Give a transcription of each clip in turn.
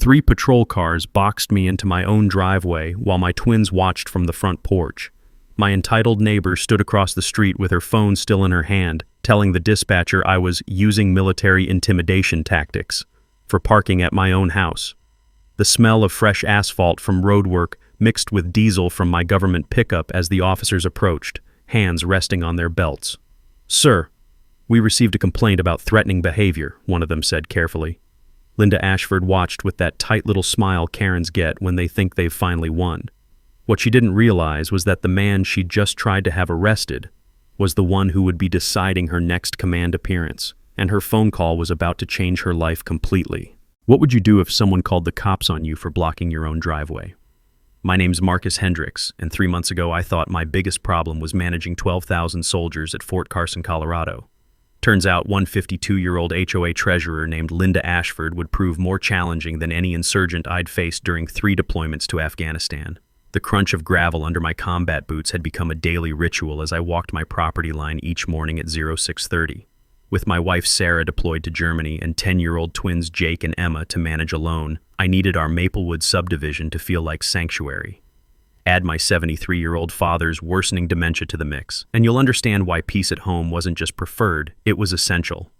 3 patrol cars boxed me into my own driveway while my twins watched from the front porch. My entitled neighbor stood across the street with her phone still in her hand, telling the dispatcher I was using military intimidation tactics for parking at my own house. The smell of fresh asphalt from roadwork mixed with diesel from my government pickup as the officers approached, hands resting on their belts. "Sir, we received a complaint about threatening behavior," one of them said carefully. Linda Ashford watched with that tight little smile Karens get when they think they've finally won. What she didn't realize was that the man she'd just tried to have arrested was the one who would be deciding her next command appearance, and her phone call was about to change her life completely. What would you do if someone called the cops on you for blocking your own driveway? My name's Marcus Hendricks, and 3 months ago I thought my biggest problem was managing 12,000 soldiers at Fort Carson, Colorado. Turns out one 52-year-old HOA treasurer named Linda Ashford would prove more challenging than any insurgent I'd faced during 3 deployments to Afghanistan. The crunch of gravel under my combat boots had become a daily ritual as I walked my property line each morning at 0630. With my wife Sarah deployed to Germany and 10-year-old twins Jake and Emma to manage alone, I needed our Maplewood subdivision to feel like sanctuary. Add my 73-year-old father's worsening dementia to the mix, and you'll understand why peace at home wasn't just preferred, it was essential.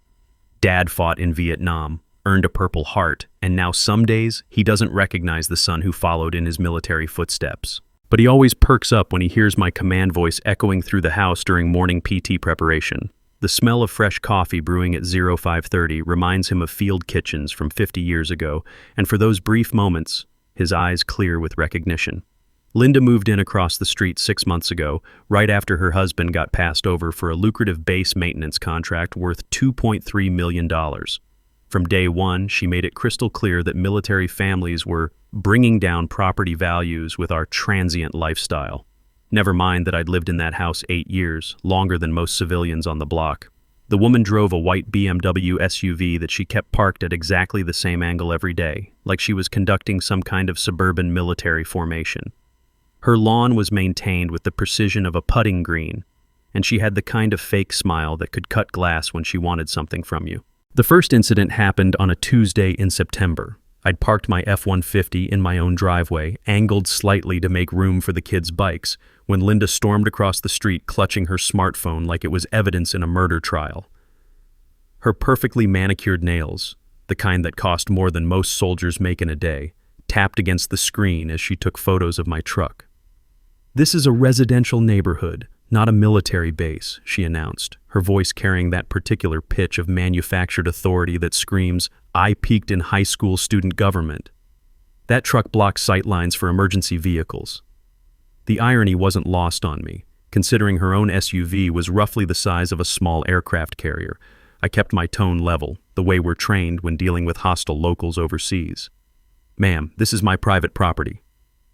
Dad fought in Vietnam, earned a Purple Heart, and now some days he doesn't recognize the son who followed in his military footsteps. But he always perks up when he hears my command voice echoing through the house during morning PT preparation. The smell of fresh coffee brewing at 0530 reminds him of field kitchens from 50 years ago, and for those brief moments, his eyes clear with recognition. Linda moved in across the street 6 months ago, right after her husband got passed over for a lucrative base maintenance contract worth $2.3 million. From day one, she made it crystal clear that military families were bringing down property values with our transient lifestyle. Never mind that I'd lived in that house 8 years, longer than most civilians on the block. The woman drove a white BMW SUV that she kept parked at exactly the same angle every day, like she was conducting some kind of suburban military formation. Her lawn was maintained with the precision of a putting green, and she had the kind of fake smile that could cut glass when she wanted something from you. The first incident happened on a Tuesday in September. I'd parked my F-150 in my own driveway, angled slightly to make room for the kids' bikes, when Linda stormed across the street clutching her smartphone like it was evidence in a murder trial. Her perfectly manicured nails, the kind that cost more than most soldiers make in a day, tapped against the screen as she took photos of my truck. "This is a residential neighborhood, not a military base," she announced, her voice carrying that particular pitch of manufactured authority that screams, "I peaked in high school student government." That truck blocked sightlines for emergency vehicles. The irony wasn't lost on me. Considering her own SUV was roughly the size of a small aircraft carrier, I kept my tone level, the way we're trained when dealing with hostile locals overseas. "Ma'am, this is my private property.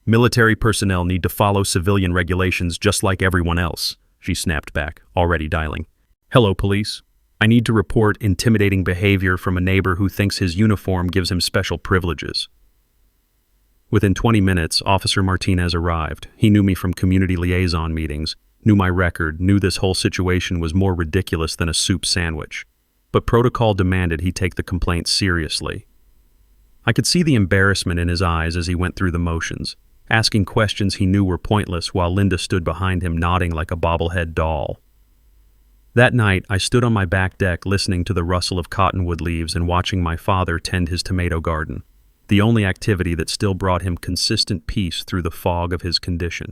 Military personnel need to follow civilian regulations just like everyone else," she snapped back, already dialing. "Hello, police. I need to report intimidating behavior from a neighbor who thinks his uniform gives him special privileges." Within 20 minutes, Officer Martinez arrived. He knew me from community liaison meetings, knew my record, knew this whole situation was more ridiculous than a soup sandwich. But protocol demanded he take the complaint seriously. I could see the embarrassment in his eyes as he went through the motions, asking questions he knew were pointless while Linda stood behind him nodding like a bobblehead doll. That night, I stood on my back deck listening to the rustle of cottonwood leaves and watching my father tend his tomato garden, the only activity that still brought him consistent peace through the fog of his condition.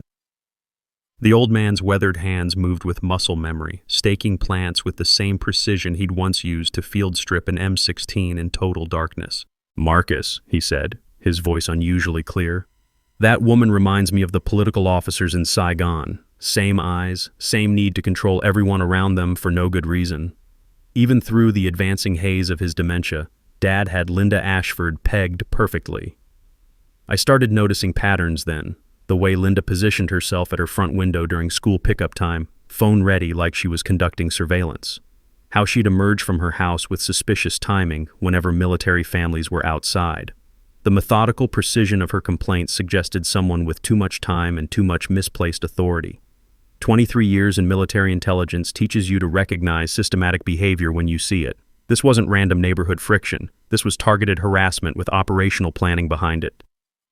The old man's weathered hands moved with muscle memory, staking plants with the same precision he'd once used to field strip an M16 in total darkness. "Marcus," he said, his voice unusually clear, "that woman reminds me of the political officers in Saigon. Same eyes, same need to control everyone around them for no good reason." Even through the advancing haze of his dementia, Dad had Linda Ashford pegged perfectly. I started noticing patterns then, the way Linda positioned herself at her front window during school pickup time, phone ready like she was conducting surveillance. How she'd emerge from her house with suspicious timing whenever military families were outside. The methodical precision of her complaints suggested someone with too much time and too much misplaced authority. 23 years in military intelligence teaches you to recognize systematic behavior when you see it. This wasn't random neighborhood friction. This was targeted harassment with operational planning behind it.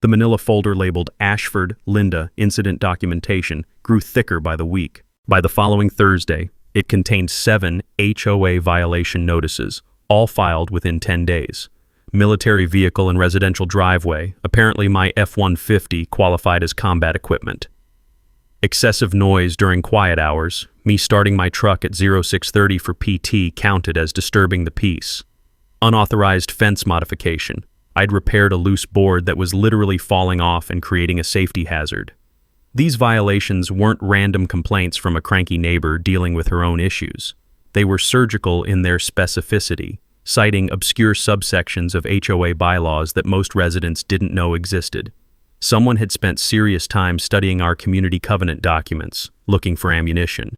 The manila folder labeled Ashford, Linda, Incident Documentation grew thicker by the week. By the following Thursday, it contained 7 HOA violation notices, all filed within 10 days. Military vehicle and residential driveway, apparently my F-150 qualified as combat equipment. Excessive noise during quiet hours, me starting my truck at 0630 for PT counted as disturbing the peace. Unauthorized fence modification. I'd repaired a loose board that was literally falling off and creating a safety hazard. These violations weren't random complaints from a cranky neighbor dealing with her own issues. They were surgical in their specificity, citing obscure subsections of HOA bylaws that most residents didn't know existed. Someone had spent serious time studying our community covenant documents, looking for ammunition.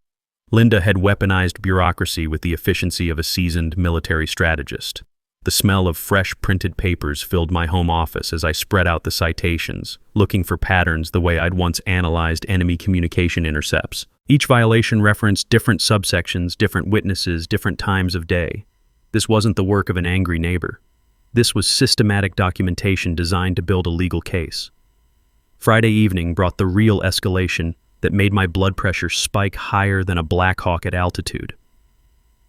Linda had weaponized bureaucracy with the efficiency of a seasoned military strategist. The smell of fresh printed papers filled my home office as I spread out the citations, looking for patterns the way I'd once analyzed enemy communication intercepts. Each violation referenced different subsections, different witnesses, different times of day. This wasn't the work of an angry neighbor. This was systematic documentation designed to build a legal case. Friday evening brought the real escalation that made my blood pressure spike higher than a Black Hawk at altitude.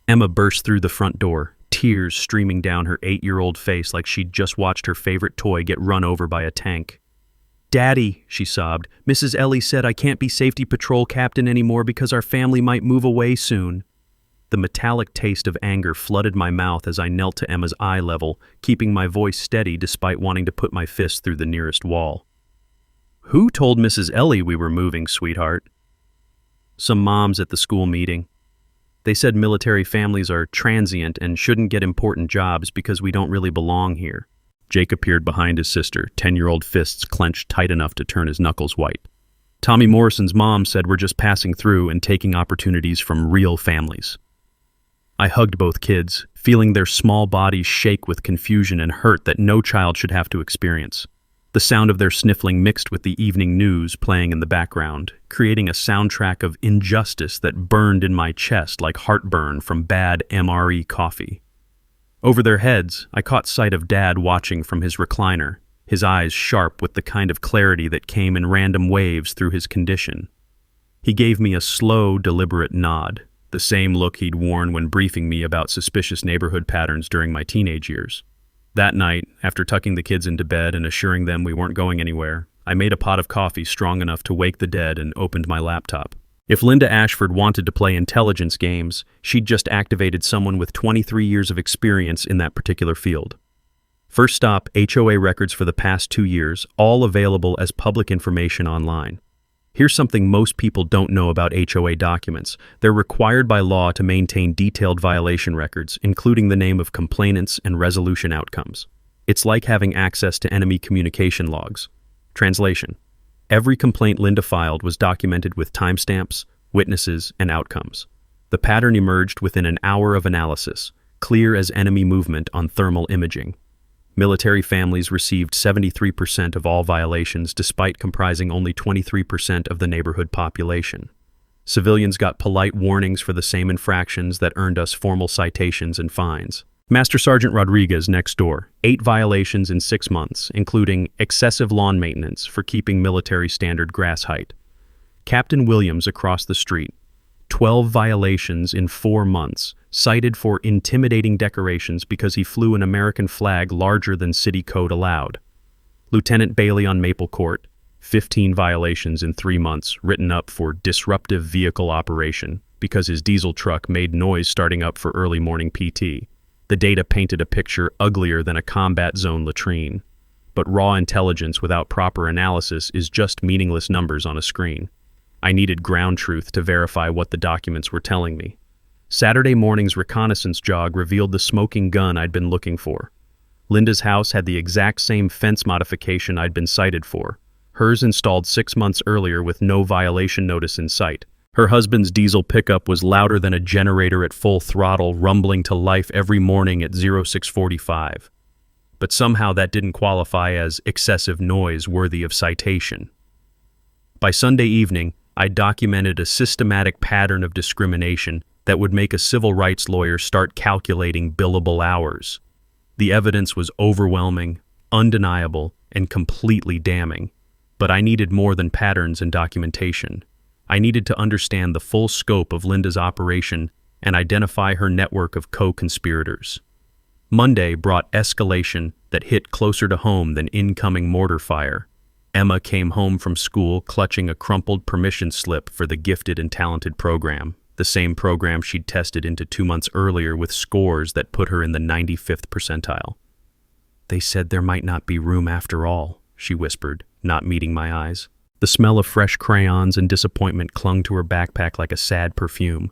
Emma burst through the front door, tears streaming down her 8-year-old face like she'd just watched her favorite toy get run over by a tank. "Daddy," she sobbed, "Mrs. Ellie said I can't be safety patrol captain anymore because our family might move away soon." The metallic taste of anger flooded my mouth as I knelt to Emma's eye level, keeping my voice steady despite wanting to put my fist through the nearest wall. "Who told Mrs. Ellie we were moving, sweetheart?" "Some moms at the school meeting. They said military families are transient and shouldn't get important jobs because we don't really belong here." Jake appeared behind his sister, 10-year-old fists clenched tight enough to turn his knuckles white. "Tommy Morrison's mom said we're just passing through and taking opportunities from real families." I hugged both kids, feeling their small bodies shake with confusion and hurt that no child should have to experience. The sound of their sniffling mixed with the evening news playing in the background, creating a soundtrack of injustice that burned in my chest like heartburn from bad MRE coffee. Over their heads, I caught sight of Dad watching from his recliner, his eyes sharp with the kind of clarity that came in random waves through his condition. He gave me a slow, deliberate nod, the same look he'd worn when briefing me about suspicious neighborhood patterns during my teenage years. That night, after tucking the kids into bed and assuring them we weren't going anywhere, I made a pot of coffee strong enough to wake the dead and opened my laptop. If Linda Ashford wanted to play intelligence games, she'd just activated someone with 23 years of experience in that particular field. First stop, HOA records for the past 2 years, all available as public information online. Here's something most people don't know about HOA documents. They're required by law to maintain detailed violation records, including the name of complainants and resolution outcomes. It's like having access to enemy communication logs. Translation: every complaint Linda filed was documented with timestamps, witnesses, and outcomes. The pattern emerged within an hour of analysis, clear as enemy movement on thermal imaging. Military families received 73% of all violations despite comprising only 23% of the neighborhood population. Civilians got polite warnings for the same infractions that earned us formal citations and fines. Master Sergeant Rodriguez next door, 8 violations in 6 months, including excessive lawn maintenance for keeping military standard grass height. Captain Williams across the street, 12 violations in 4 months, cited for intimidating decorations because he flew an American flag larger than city code allowed. Lieutenant Bailey on Maple Court, 15 violations in 3 months, written up for disruptive vehicle operation because his diesel truck made noise starting up for early morning PT. The data painted a picture uglier than a combat zone latrine. But raw intelligence without proper analysis is just meaningless numbers on a screen. I needed ground truth to verify what the documents were telling me. Saturday morning's reconnaissance jog revealed the smoking gun I'd been looking for. Linda's house had the exact same fence modification I'd been cited for. Hers installed 6 months earlier with no violation notice in sight. Her husband's diesel pickup was louder than a generator at full throttle, rumbling to life every morning at 0645. But somehow that didn't qualify as excessive noise worthy of citation. By Sunday evening, I documented a systematic pattern of discrimination that would make a civil rights lawyer start calculating billable hours. The evidence was overwhelming, undeniable, and completely damning. But I needed more than patterns and documentation. I needed to understand the full scope of Linda's operation and identify her network of co-conspirators. Monday brought escalation that hit closer to home than incoming mortar fire. Emma came home from school clutching a crumpled permission slip for the gifted and talented program, the same program she'd tested into 2 months earlier with scores that put her in the 95th percentile. "They said there might not be room after all," she whispered, not meeting my eyes. The smell of fresh crayons and disappointment clung to her backpack like a sad perfume.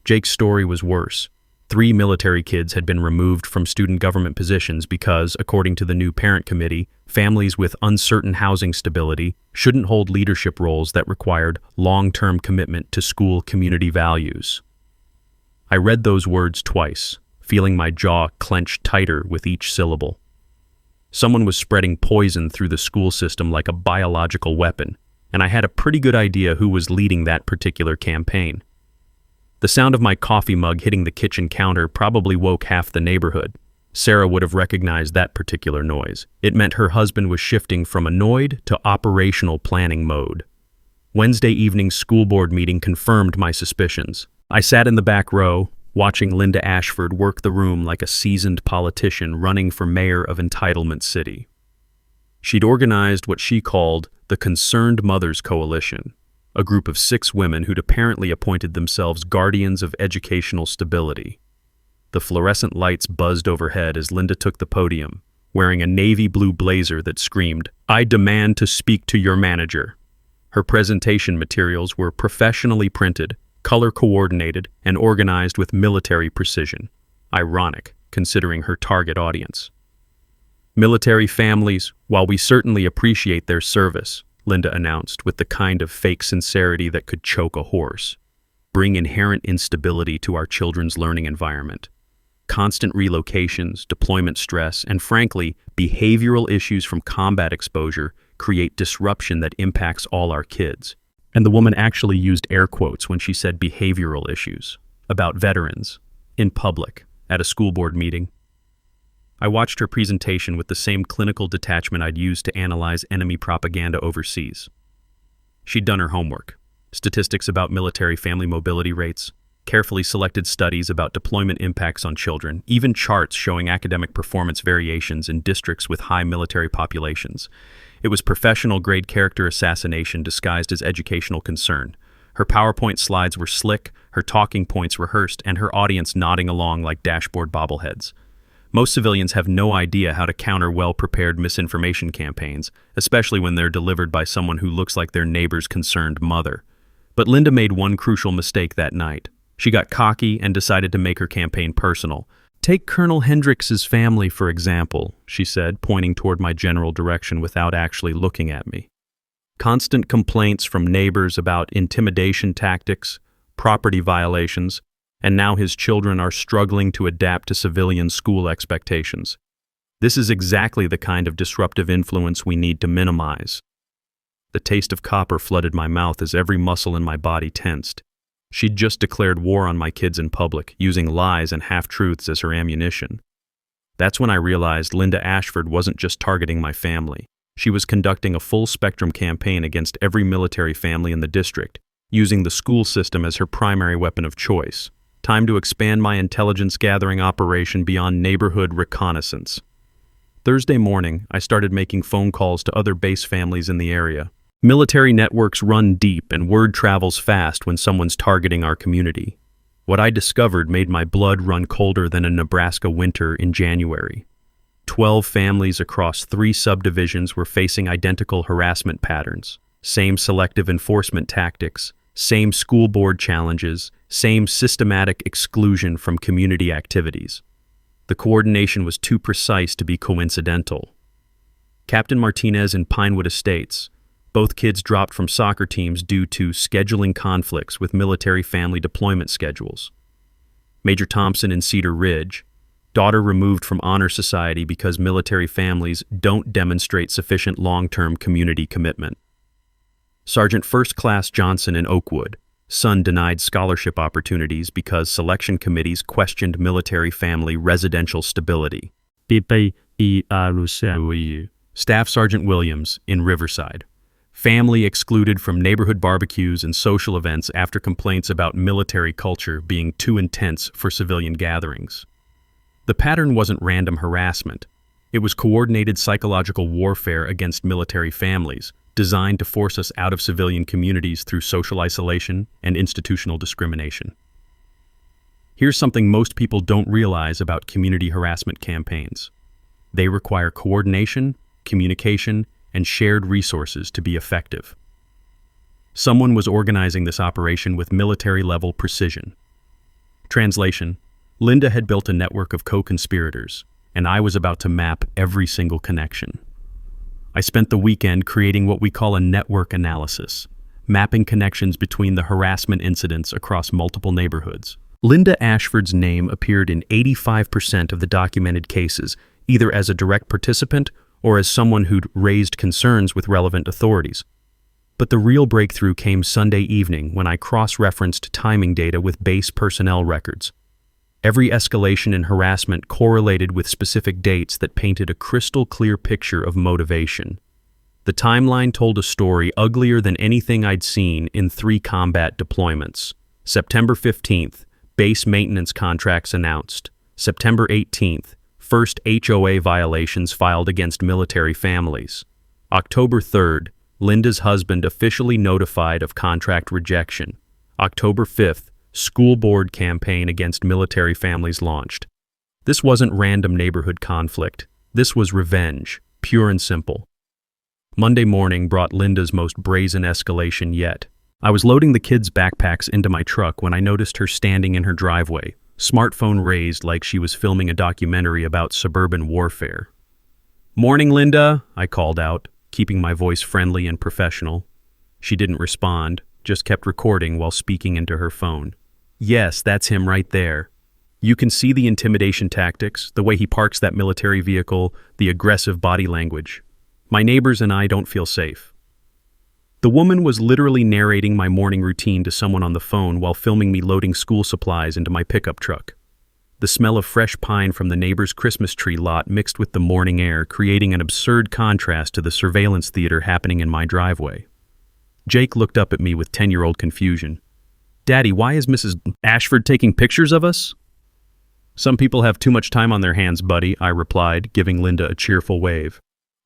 Jake's story was worse. 3 military kids had been removed from student government positions because, according to the new parent committee, families with uncertain housing stability shouldn't hold leadership roles that required long-term commitment to school community values. I read those words twice, feeling my jaw clench tighter with each syllable. Someone was spreading poison through the school system like a biological weapon, and I had a pretty good idea who was leading that particular campaign. The sound of my coffee mug hitting the kitchen counter probably woke half the neighborhood. Sarah would have recognized that particular noise. It meant her husband was shifting from annoyed to operational planning mode. Wednesday evening's school board meeting confirmed my suspicions. I sat in the back row, watching Linda Ashford work the room like a seasoned politician running for mayor of Entitlement City. She'd organized what she called the Concerned Mothers Coalition, a group of 6 women who'd apparently appointed themselves guardians of educational stability. The fluorescent lights buzzed overhead as Linda took the podium, wearing a navy blue blazer that screamed, "I demand to speak to your manager." Her presentation materials were professionally printed, color-coordinated, and organized with military precision. Ironic, considering her target audience. "Military families, while we certainly appreciate their service," Linda announced with the kind of fake sincerity that could choke a horse, "bring inherent instability to our children's learning environment. Constant relocations, deployment stress, and frankly, behavioral issues from combat exposure create disruption that impacts all our kids." And the woman actually used air quotes when she said behavioral issues, about veterans, in public, at a school board meeting. I watched her presentation with the same clinical detachment I'd used to analyze enemy propaganda overseas. She'd done her homework. Statistics about military family mobility rates, carefully selected studies about deployment impacts on children, even charts showing academic performance variations in districts with high military populations. It was professional-grade character assassination disguised as educational concern. Her PowerPoint slides were slick, her talking points rehearsed, and her audience nodding along like dashboard bobbleheads. Most civilians have no idea how to counter well-prepared misinformation campaigns, especially when they're delivered by someone who looks like their neighbor's concerned mother. But Linda made one crucial mistake that night. She got cocky and decided to make her campaign personal. "Take Colonel Hendricks's family, for example," she said, pointing toward my general direction without actually looking at me. Constant complaints from neighbors about intimidation tactics, property violations, and now his children are struggling to adapt to civilian school expectations. This is exactly the kind of disruptive influence we need to minimize. The taste of copper flooded my mouth as every muscle in my body tensed. She'd just declared war on my kids in public, using lies and half-truths as her ammunition. That's when I realized Linda Ashford wasn't just targeting my family. She was conducting a full-spectrum campaign against every military family in the district, using the school system as her primary weapon of choice. Time to expand my intelligence-gathering operation beyond neighborhood reconnaissance. Thursday morning, I started making phone calls to other base families in the area. Military networks run deep and word travels fast when someone's targeting our community. What I discovered made my blood run colder than a Nebraska winter in January. 12 families across 3 subdivisions were facing identical harassment patterns, same selective enforcement tactics, same school board challenges, same systematic exclusion from community activities. The coordination was too precise to be coincidental. Captain Martinez in Pinewood Estates. Both kids dropped from soccer teams due to scheduling conflicts with military family deployment schedules. Major Thompson in Cedar Ridge. Daughter removed from Honor Society because military families don't demonstrate sufficient long-term community commitment. Sergeant First Class Johnson in Oakwood. Son denied scholarship opportunities because selection committees questioned military family residential stability. Staff Sergeant Williams in Riverside. Family excluded from neighborhood barbecues and social events after complaints about military culture being too intense for civilian gatherings. The pattern wasn't random harassment. It was coordinated psychological warfare against military families, designed to force us out of civilian communities through social isolation and institutional discrimination. Here's something most people don't realize about community harassment campaigns. They require coordination, communication, and shared resources to be effective. Someone was organizing this operation with military-level precision. Translation: Linda had built a network of co-conspirators, and I was about to map every single connection. I spent the weekend creating what we call a network analysis, mapping connections between the harassment incidents across multiple neighborhoods. Linda Ashford's name appeared in 85% of the documented cases, either as a direct participant or as someone who'd raised concerns with relevant authorities. But the real breakthrough came Sunday evening when I cross-referenced timing data with base personnel records. Every escalation in harassment correlated with specific dates that painted a crystal-clear picture of motivation. The timeline told a story uglier than anything I'd seen in 3 combat deployments. September 15th, base maintenance contracts announced. September 18th, first HOA violations filed against military families. October 3rd, Linda's husband officially notified of contract rejection. October 5th, school board campaign against military families launched. This wasn't random neighborhood conflict. This was revenge, pure and simple. Monday morning brought Linda's most brazen escalation yet. I was loading the kids' backpacks into my truck when I noticed her standing in her driveway, smartphone raised like she was filming a documentary about suburban warfare. "Morning, Linda," I called out, keeping my voice friendly and professional. She didn't respond, just kept recording while speaking into her phone. "Yes, that's him right there. You can see the intimidation tactics, the way he parks that military vehicle, the aggressive body language. My neighbors and I don't feel safe." The woman was literally narrating my morning routine to someone on the phone while filming me loading school supplies into my pickup truck. The smell of fresh pine from the neighbor's Christmas tree lot mixed with the morning air, creating an absurd contrast to the surveillance theater happening in my driveway. Jake looked up at me with 10-year-old confusion. "Daddy, why is Mrs. Ashford taking pictures of us?" "Some people have too much time on their hands, buddy," I replied, giving Linda a cheerful wave.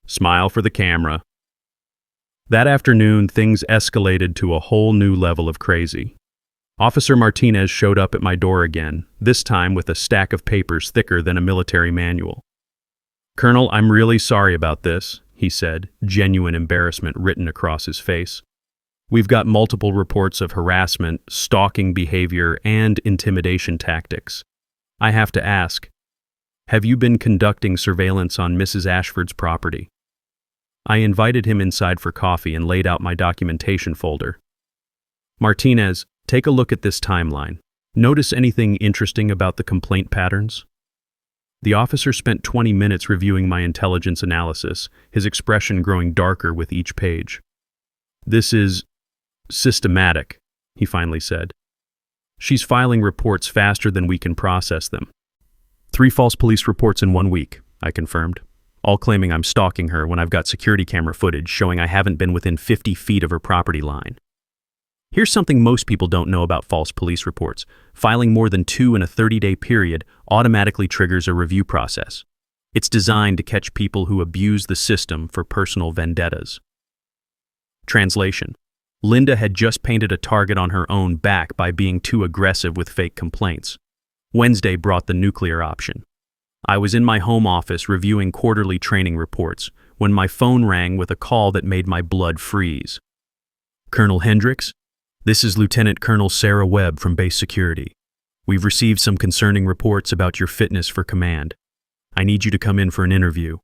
"Smile for the camera." That afternoon, things escalated to a whole new level of crazy. Officer Martinez showed up at my door again, this time with a stack of papers thicker than a military manual. "Colonel, I'm really sorry about this," he said, genuine embarrassment written across his face. "We've got multiple reports of harassment, stalking behavior, and intimidation tactics. I have to ask, have you been conducting surveillance on Mrs. Ashford's property?" I invited him inside for coffee and laid out my documentation folder. "Martinez, take a look at this timeline. Notice anything interesting about the complaint patterns?" The officer spent 20 minutes reviewing my intelligence analysis, his expression growing darker with each page. "This is systematic," he finally said. "She's filing reports faster than we can process them." 3 false police reports in 1 week, I confirmed, all claiming I'm stalking her when I've got security camera footage showing I haven't been within 50 feet of her property line. Here's something most people don't know about false police reports. Filing more than 2 in a 30-day period automatically triggers a review process. It's designed to catch people who abuse the system for personal vendettas. Translation: Linda had just painted a target on her own back by being too aggressive with fake complaints. Wednesday brought the nuclear option. I was in my home office reviewing quarterly training reports when my phone rang with a call that made my blood freeze. "Colonel Hendricks, this is Lieutenant Colonel Sarah Webb from Base Security. We've received some concerning reports about your fitness for command. I need you to come in for an interview."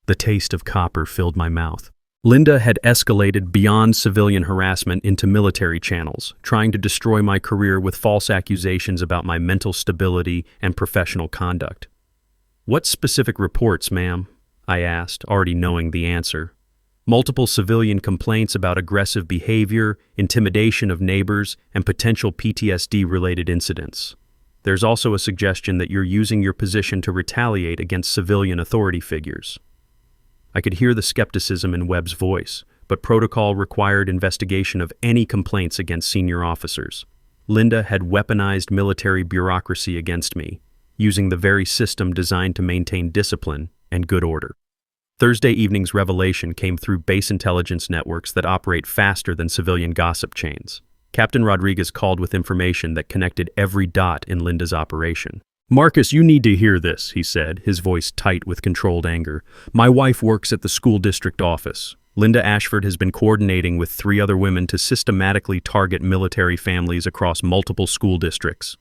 The taste of copper filled my mouth. Linda had escalated beyond civilian harassment into military channels, trying to destroy my career with false accusations about my mental stability and professional conduct. "What specific reports, ma'am?" I asked, already knowing the answer. Multiple civilian complaints about aggressive behavior, intimidation of neighbors, and potential PTSD-related incidents. There's also a suggestion that you're using your position to retaliate against civilian authority figures. I could hear the skepticism in Webb's voice, but protocol required investigation of any complaints against senior officers. Linda had weaponized military bureaucracy against me, using the very system designed to maintain discipline and good order. Thursday evening's revelation came through base intelligence networks that operate faster than civilian gossip chains. Captain Rodriguez called with information that connected every dot in Linda's operation. "Marcus, you need to hear this," he said, his voice tight with controlled anger. "My wife works at the school district office. Linda Ashford has been coordinating with 3 other women to systematically target military families across multiple school districts."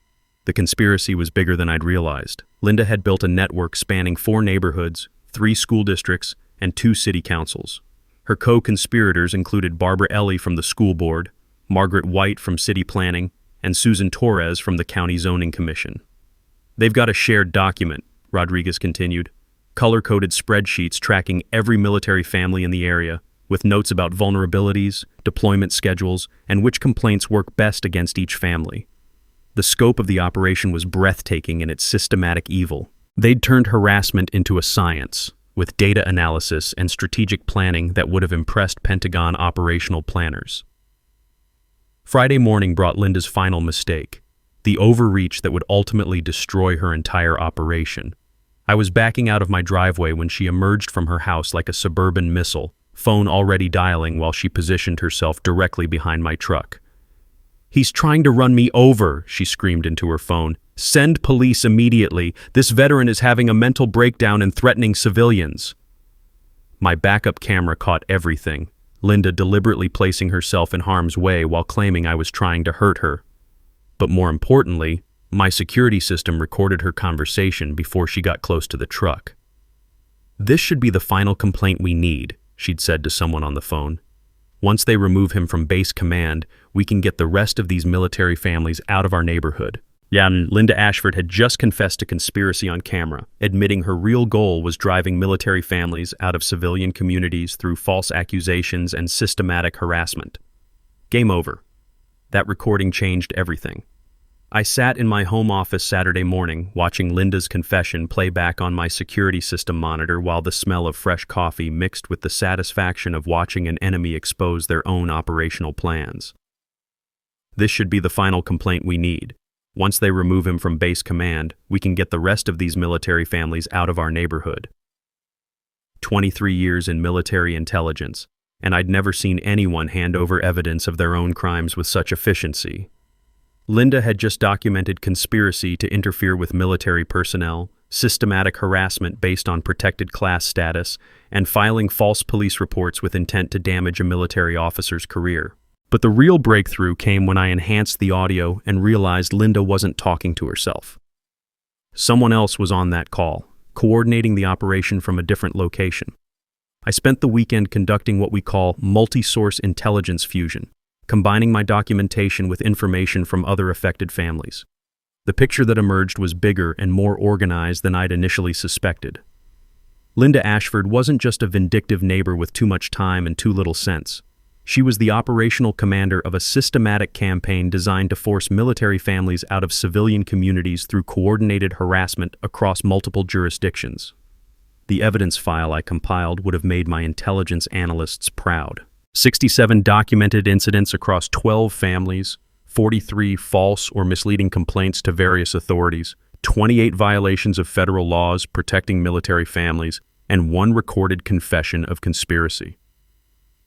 The conspiracy was bigger than I'd realized. Linda had built a network spanning 4 neighborhoods, 3 school districts, and 2 city councils. Her co-conspirators included Barbara Ellie from the school board, Margaret White from city planning, and Susan Torres from the county zoning commission. "They've got a shared document," Rodriguez continued, color-coded spreadsheets tracking every military family in the area, with notes about vulnerabilities, deployment schedules, and which complaints work best against each family. The scope of the operation was breathtaking in its systematic evil. They'd turned harassment into a science, with data analysis and strategic planning that would have impressed Pentagon operational planners. Friday morning brought Linda's final mistake, the overreach that would ultimately destroy her entire operation. I was backing out of my driveway when she emerged from her house like a suburban missile, phone already dialing while she positioned herself directly behind my truck. "He's trying to run me over," she screamed into her phone. "Send police immediately. This veteran is having a mental breakdown and threatening civilians." My backup camera caught everything, Linda deliberately placing herself in harm's way while claiming I was trying to hurt her. But more importantly, my security system recorded her conversation before she got close to the truck. "This should be the final complaint we need," she'd said to someone on the phone. "Once they remove him from base command, we can get the rest of these military families out of our neighborhood." Yeah, and Linda Ashford had just confessed to conspiracy on camera, admitting her real goal was driving military families out of civilian communities through false accusations and systematic harassment. Game over. That recording changed everything. I sat in my home office Saturday morning, watching Linda's confession play back on my security system monitor while the smell of fresh coffee mixed with the satisfaction of watching an enemy expose their own operational plans. This should be the final complaint we need. Once they remove him from base command, we can get the rest of these military families out of our neighborhood. 23 years in military intelligence, and I'd never seen anyone hand over evidence of their own crimes with such efficiency. Linda had just documented conspiracy to interfere with military personnel, systematic harassment based on protected class status, and filing false police reports with intent to damage a military officer's career. But the real breakthrough came when I enhanced the audio and realized Linda wasn't talking to herself. Someone else was on that call, coordinating the operation from a different location. I spent the weekend conducting what we call multi-source intelligence fusion, combining my documentation with information from other affected families. The picture that emerged was bigger and more organized than I'd initially suspected. Linda Ashford wasn't just a vindictive neighbor with too much time and too little sense. She was the operational commander of a systematic campaign designed to force military families out of civilian communities through coordinated harassment across multiple jurisdictions. The evidence file I compiled would have made my intelligence analysts proud. 67 documented incidents across 12 families, 43 false or misleading complaints to various authorities, 28 violations of federal laws protecting military families, and 1 recorded confession of conspiracy.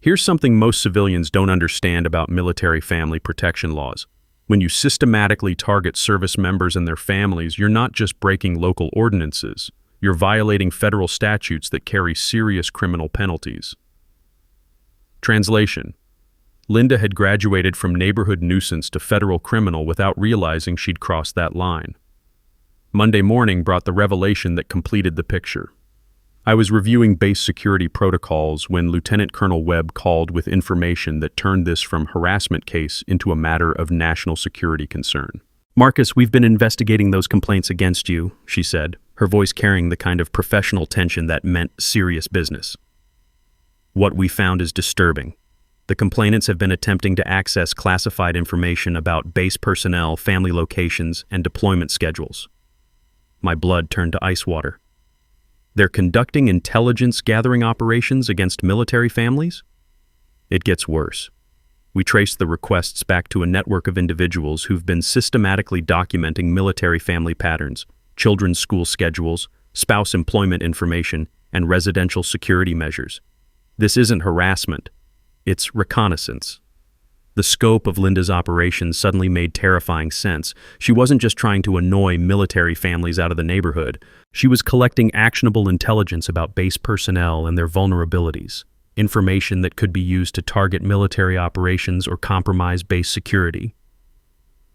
Here's something most civilians don't understand about military family protection laws. When you systematically target service members and their families, you're not just breaking local ordinances, you're violating federal statutes that carry serious criminal penalties. Translation: Linda had graduated from neighborhood nuisance to federal criminal without realizing she'd crossed that line. Monday morning brought the revelation that completed the picture. I was reviewing base security protocols when Lieutenant Colonel Webb called with information that turned this from harassment case into a matter of national security concern. "Marcus, we've been investigating those complaints against you," she said, her voice carrying the kind of professional tension that meant serious business. What we found is disturbing. The complainants have been attempting to access classified information about base personnel, family locations, and deployment schedules. My blood turned to ice water. They're conducting intelligence-gathering operations against military families? It gets worse. We traced the requests back to a network of individuals who've been systematically documenting military family patterns, children's school schedules, spouse employment information, and residential security measures. This isn't harassment. It's reconnaissance. The scope of Linda's operations suddenly made terrifying sense. She wasn't just trying to annoy military families out of the neighborhood. She was collecting actionable intelligence about base personnel and their vulnerabilities, information that could be used to target military operations or compromise base security.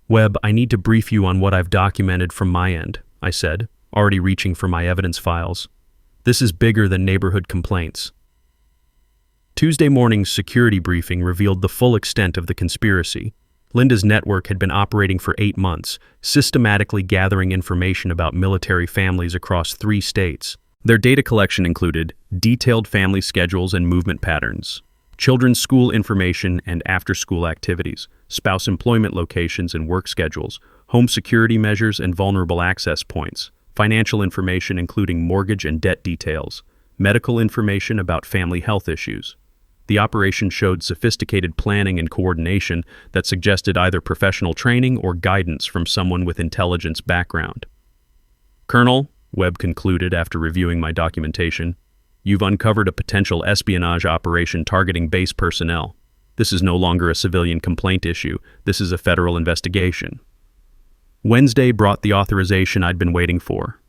"Webb, I need to brief you on what I've documented from my end," I said, already reaching for my evidence files. "This is bigger than neighborhood complaints." Tuesday morning's security briefing revealed the full extent of the conspiracy. Linda's network had been operating for 8 months, systematically gathering information about military families across 3 states. Their data collection included detailed family schedules and movement patterns, children's school information and after-school activities, spouse employment locations and work schedules, home security measures and vulnerable access points, financial information including mortgage and debt details, medical information about family health issues. The operation showed sophisticated planning and coordination that suggested either professional training or guidance from someone with intelligence background. "Colonel," Webb concluded after reviewing my documentation, "you've uncovered a potential espionage operation targeting base personnel. This is no longer a civilian complaint issue. This is a federal investigation." Wednesday brought the authorization I'd been waiting for.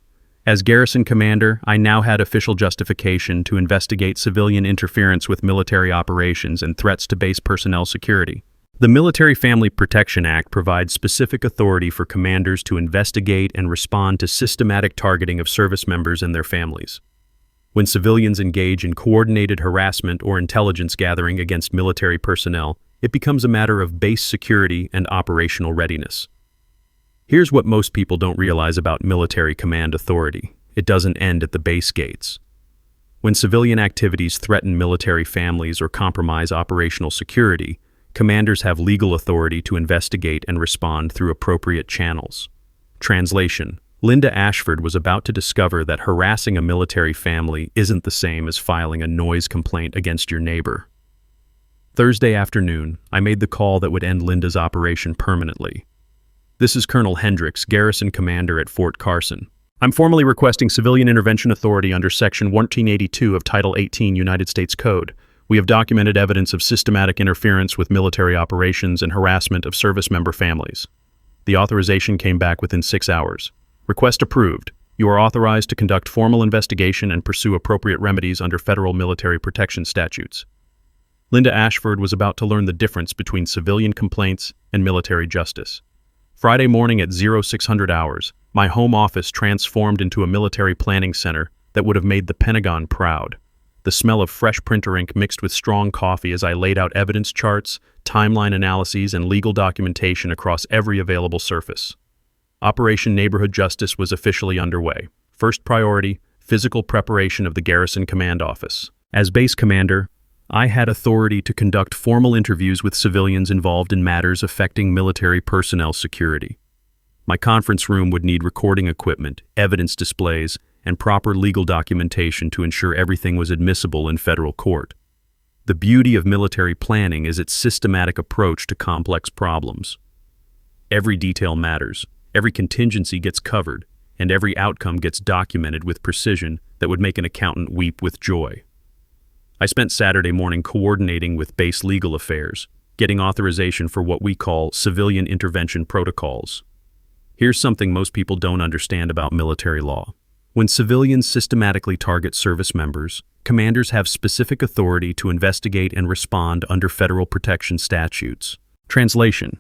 As garrison commander, I now had official justification to investigate civilian interference with military operations and threats to base personnel security. The Military Family Protection Act provides specific authority for commanders to investigate and respond to systematic targeting of service members and their families. When civilians engage in coordinated harassment or intelligence gathering against military personnel, it becomes a matter of base security and operational readiness. Here's what most people don't realize about military command authority. It doesn't end at the base gates. When civilian activities threaten military families or compromise operational security, commanders have legal authority to investigate and respond through appropriate channels. Translation: Linda Ashford was about to discover that harassing a military family isn't the same as filing a noise complaint against your neighbor. Thursday afternoon, I made the call that would end Linda's operation permanently. "This is Colonel Hendricks, Garrison Commander at Fort Carson. I'm formally requesting civilian intervention authority under Section 1482 of Title 18 United States Code. We have documented evidence of systematic interference with military operations and harassment of service member families." The authorization came back within 6 hours. "Request approved. You are authorized to conduct formal investigation and pursue appropriate remedies under federal military protection statutes." Linda Ashford was about to learn the difference between civilian complaints and military justice. Friday morning at 0600 hours, my home office transformed into a military planning center that would have made the Pentagon proud. The smell of fresh printer ink mixed with strong coffee as I laid out evidence charts, timeline analyses, and legal documentation across every available surface. Operation Neighborhood Justice was officially underway. First priority, physical preparation of the Garrison Command Office. As base commander, I had authority to conduct formal interviews with civilians involved in matters affecting military personnel security. My conference room would need recording equipment, evidence displays, and proper legal documentation to ensure everything was admissible in federal court. The beauty of military planning is its systematic approach to complex problems. Every detail matters, every contingency gets covered, and every outcome gets documented with precision that would make an accountant weep with joy. I spent Saturday morning coordinating with base legal affairs, getting authorization for what we call civilian intervention protocols. Here's something most people don't understand about military law. When civilians systematically target service members, commanders have specific authority to investigate and respond under federal protection statutes. Translation: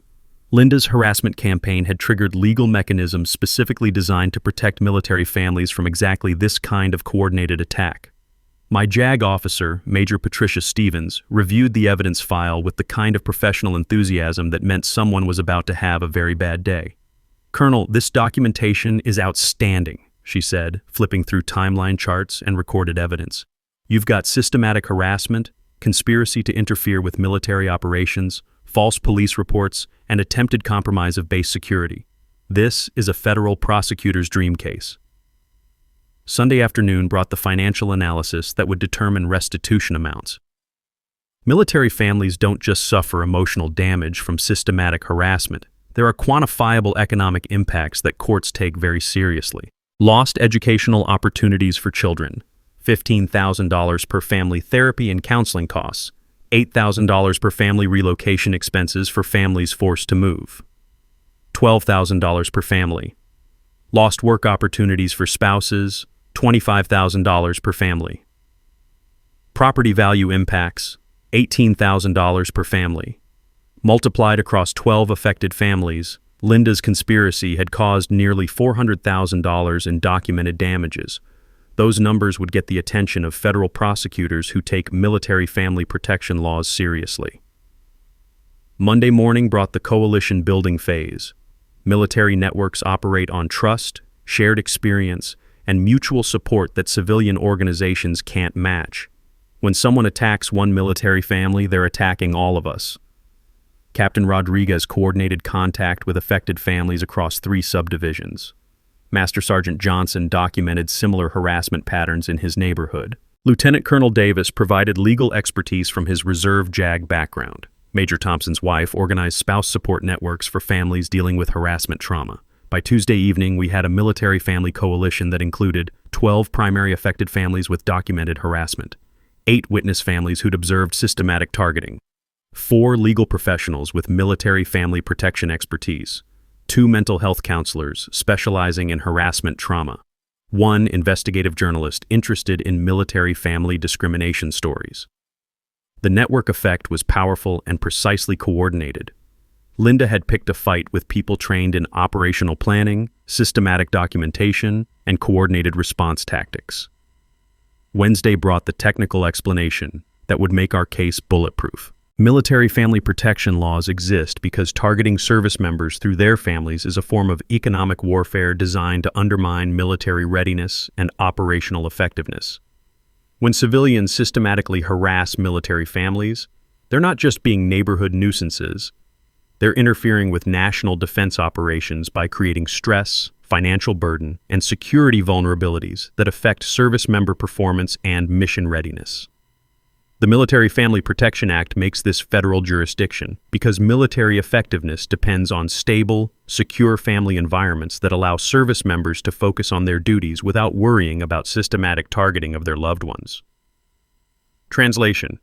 Linda's harassment campaign had triggered legal mechanisms specifically designed to protect military families from exactly this kind of coordinated attack. My JAG officer, Major Patricia Stevens, reviewed the evidence file with the kind of professional enthusiasm that meant someone was about to have a very bad day. "Colonel, this documentation is outstanding," she said, flipping through timeline charts and recorded evidence. "You've got systematic harassment, conspiracy to interfere with military operations, false police reports, and attempted compromise of base security. This is a federal prosecutor's dream case. Sunday afternoon brought the financial analysis that would determine restitution amounts. Military families don't just suffer emotional damage from systematic harassment. There are quantifiable economic impacts that courts take very seriously. Lost educational opportunities for children, $15,000 per family therapy and counseling costs, $8,000 per family relocation expenses for families forced to move, $12,000 per family. Lost work opportunities for spouses, $25,000 per family. Property value impacts, $18,000 per family. Multiplied across 12 affected families, Linda's conspiracy had caused nearly $400,000 in documented damages. Those numbers would get the attention of federal prosecutors who take military family protection laws seriously. Monday morning brought the coalition building phase. Military networks operate on trust, shared experience, and mutual support that civilian organizations can't match. When someone attacks one military family, they're attacking all of us. Captain Rodriguez coordinated contact with affected families across 3 subdivisions. Master Sergeant Johnson documented similar harassment patterns in his neighborhood. Lieutenant Colonel Davis provided legal expertise from his Reserve JAG background. Major Thompson's wife organized spouse support networks for families dealing with harassment trauma. By Tuesday evening, we had a military family coalition that included 12 primary affected families with documented harassment, 8 witness families who'd observed systematic targeting, 4 legal professionals with military family protection expertise, 2 mental health counselors specializing in harassment trauma, 1 investigative journalist interested in military family discrimination stories. The network effect was powerful and precisely coordinated. Linda had picked a fight with people trained in operational planning, systematic documentation, and coordinated response tactics. Wednesday brought the technical explanation that would make our case bulletproof. Military family protection laws exist because targeting service members through their families is a form of economic warfare designed to undermine military readiness and operational effectiveness. When civilians systematically harass military families, they're not just being neighborhood nuisances. They're interfering with national defense operations by creating stress, financial burden, and security vulnerabilities that affect service member performance and mission readiness. The Military Family Protection Act makes this federal jurisdiction because military effectiveness depends on stable, secure family environments that allow service members to focus on their duties without worrying about systematic targeting of their loved ones. Translation: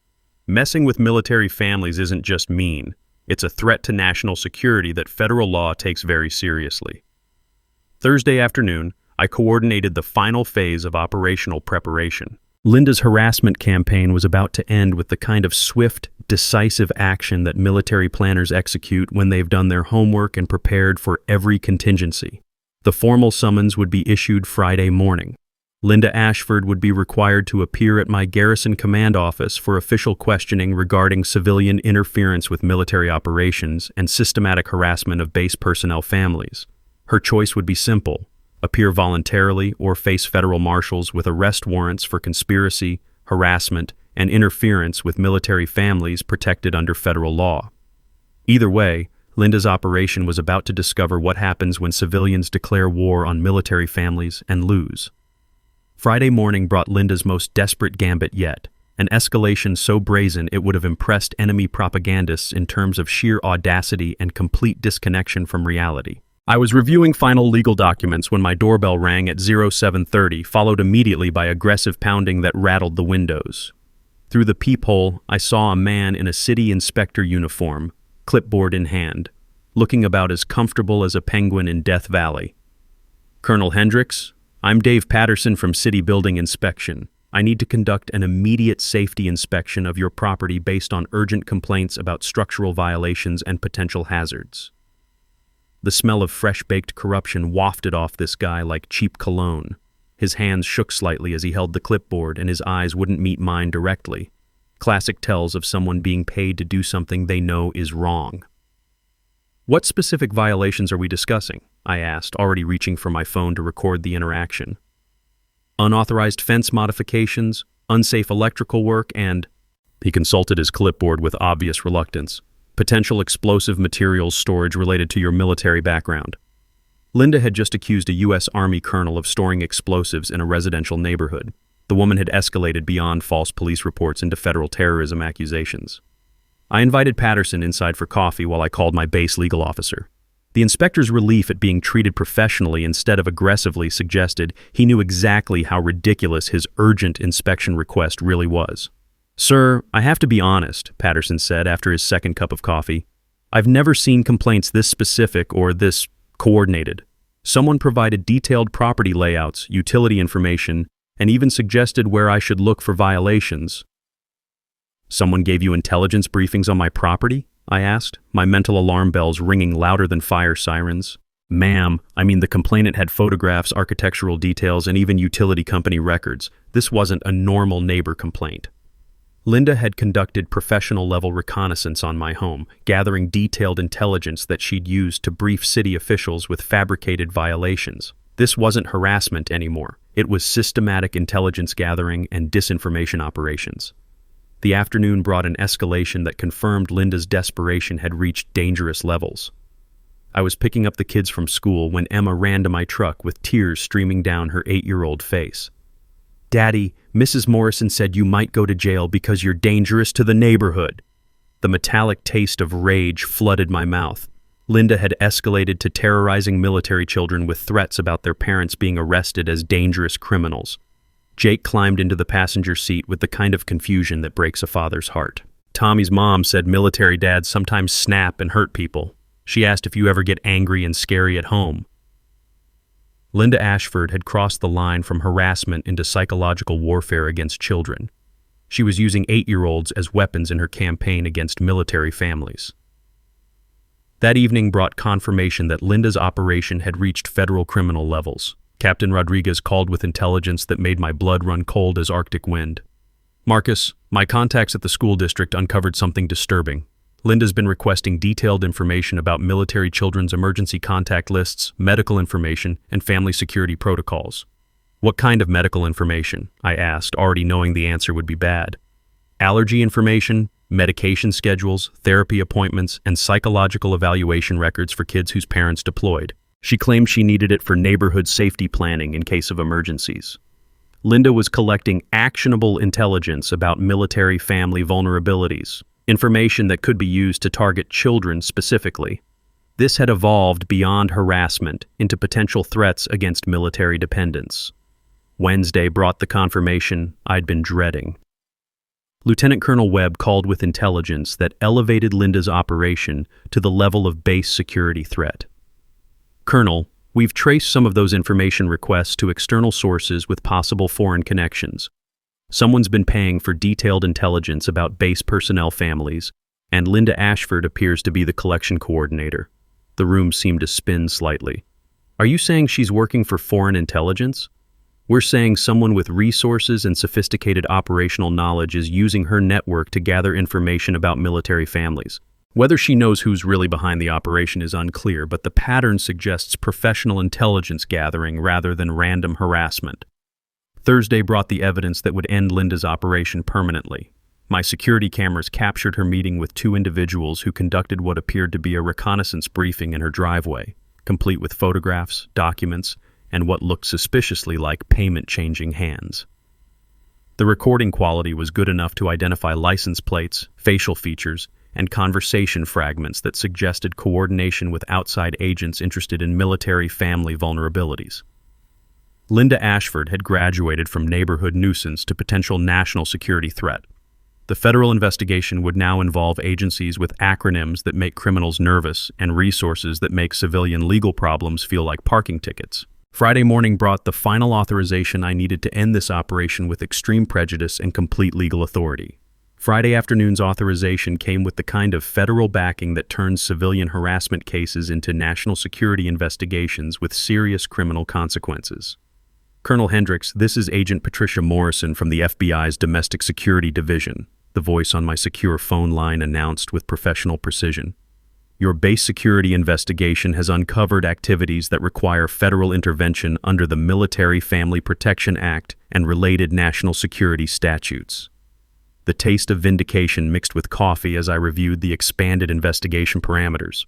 messing with military families isn't just mean, it's a threat to national security that federal law takes very seriously. Thursday afternoon, I coordinated the final phase of operational preparation. Linda's harassment campaign was about to end with the kind of swift, decisive action that military planners execute when they've done their homework and prepared for every contingency. The formal summons would be issued Friday morning. Linda Ashford would be required to appear at my garrison command office for official questioning regarding civilian interference with military operations and systematic harassment of base personnel families. Her choice would be simple: appear voluntarily or face federal marshals with arrest warrants for conspiracy, harassment, and interference with military families protected under federal law. Either way, Linda's operation was about to discover what happens when civilians declare war on military families and lose. Friday morning brought Linda's most desperate gambit yet, an escalation so brazen it would have impressed enemy propagandists in terms of sheer audacity and complete disconnection from reality. I was reviewing final legal documents when my doorbell rang at 07:30, followed immediately by aggressive pounding that rattled the windows. Through the peephole, I saw a man in a city inspector uniform, clipboard in hand, looking about as comfortable as a penguin in Death Valley. "Colonel Hendricks, I'm Dave Patterson from City Building Inspection. I need to conduct an immediate safety inspection of your property based on urgent complaints about structural violations and potential hazards." The smell of fresh-baked corruption wafted off this guy like cheap cologne. His hands shook slightly as he held the clipboard, and his eyes wouldn't meet mine directly. Classic tells of someone being paid to do something they know is wrong. "What specific violations are we discussing?" I asked, already reaching for my phone to record the interaction. "Unauthorized fence modifications, unsafe electrical work, and..." He consulted his clipboard with obvious reluctance. Potential explosive materials storage related to your military background. Linda had just accused a U.S. Army colonel of storing explosives in a residential neighborhood. The woman had escalated beyond false police reports into federal terrorism accusations. I invited Patterson inside for coffee while I called my base legal officer. The inspector's relief at being treated professionally instead of aggressively suggested he knew exactly how ridiculous his urgent inspection request really was. "Sir, I have to be honest," Patterson said after his second cup of coffee. "I've never seen complaints this specific or this coordinated. Someone provided detailed property layouts, utility information, and even suggested where I should look for violations." "Someone gave you intelligence briefings on my property?" I asked, my mental alarm bells ringing louder than fire sirens. "Ma'am, I mean the complainant had photographs, architectural details, and even utility company records. This wasn't a normal neighbor complaint." Linda had conducted professional-level reconnaissance on my home, gathering detailed intelligence that she'd used to brief city officials with fabricated violations. This wasn't harassment anymore. It was systematic intelligence gathering and disinformation operations. The afternoon brought an escalation that confirmed Linda's desperation had reached dangerous levels. I was picking up the kids from school when Emma ran to my truck with tears streaming down her 8-year-old face. "Daddy, Mrs. Morrison said you might go to jail because you're dangerous to the neighborhood." The metallic taste of rage flooded my mouth. Linda had escalated to terrorizing military children with threats about their parents being arrested as dangerous criminals. Jake climbed into the passenger seat with the kind of confusion that breaks a father's heart. "Tommy's mom said military dads sometimes snap and hurt people. She asked if you ever get angry and scary at home." Linda Ashford had crossed the line from harassment into psychological warfare against children. She was using 8-year-olds as weapons in her campaign against military families. That evening brought confirmation that Linda's operation had reached federal criminal levels. Captain Rodriguez called with intelligence that made my blood run cold as Arctic wind. "Marcus, my contacts at the school district uncovered something disturbing. Linda's been requesting detailed information about military children's emergency contact lists, medical information, and family security protocols." "What kind of medical information?" I asked, already knowing the answer would be bad. "Allergy information, medication schedules, therapy appointments, and psychological evaluation records for kids whose parents deployed. She claimed she needed it for neighborhood safety planning in case of emergencies." Linda was collecting actionable intelligence about military family vulnerabilities, information that could be used to target children specifically. This had evolved beyond harassment into potential threats against military dependents. Wednesday brought the confirmation I'd been dreading. Lieutenant Colonel Webb called with intelligence that elevated Linda's operation to the level of base security threat. "Colonel, we've traced some of those information requests to external sources with possible foreign connections. Someone's been paying for detailed intelligence about base personnel families, and Linda Ashford appears to be the collection coordinator." The room seemed to spin slightly. "Are you saying she's working for foreign intelligence?" "We're saying someone with resources and sophisticated operational knowledge is using her network to gather information about military families. Whether she knows who's really behind the operation is unclear, but the pattern suggests professional intelligence gathering rather than random harassment." Thursday brought the evidence that would end Linda's operation permanently. My security cameras captured her meeting with 2 individuals who conducted what appeared to be a reconnaissance briefing in her driveway, complete with photographs, documents, and what looked suspiciously like payment-changing hands. The recording quality was good enough to identify license plates, facial features, and conversation fragments that suggested coordination with outside agents interested in military family vulnerabilities. Linda Ashford had graduated from neighborhood nuisance to potential national security threat. The federal investigation would now involve agencies with acronyms that make criminals nervous and resources that make civilian legal problems feel like parking tickets. Friday morning brought the final authorization I needed to end this operation with extreme prejudice and complete legal authority. Friday afternoon's authorization came with the kind of federal backing that turns civilian harassment cases into national security investigations with serious criminal consequences. "Colonel Hendricks, this is Agent Patricia Morrison from the FBI's Domestic Security Division," the voice on my secure phone line announced with professional precision. "Your base security investigation has uncovered activities that require federal intervention under the Military Family Protection Act and related national security statutes." the taste of vindication mixed with coffee as I reviewed the expanded investigation parameters.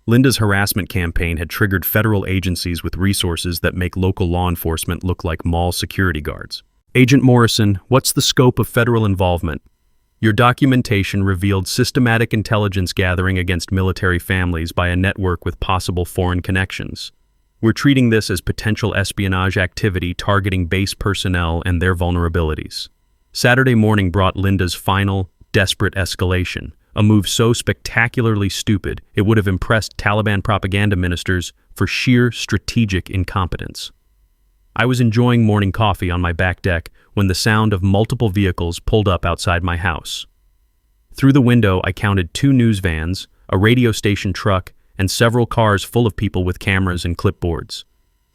Linda's harassment campaign had triggered federal agencies with resources that make local law enforcement look like mall security guards. Agent Morrison, what's the scope of federal involvement? Your documentation revealed systematic intelligence gathering against military families by a network with possible foreign connections. We're treating this as potential espionage activity targeting base personnel and their vulnerabilities. Saturday morning brought Linda's final, desperate escalation, a move so spectacularly stupid it would have impressed Taliban propaganda ministers for sheer strategic incompetence. I was enjoying morning coffee on my back deck when the sound of multiple vehicles pulled up outside my house. Through the window, I counted 2 news vans, a radio station truck, and several cars full of people with cameras and clipboards.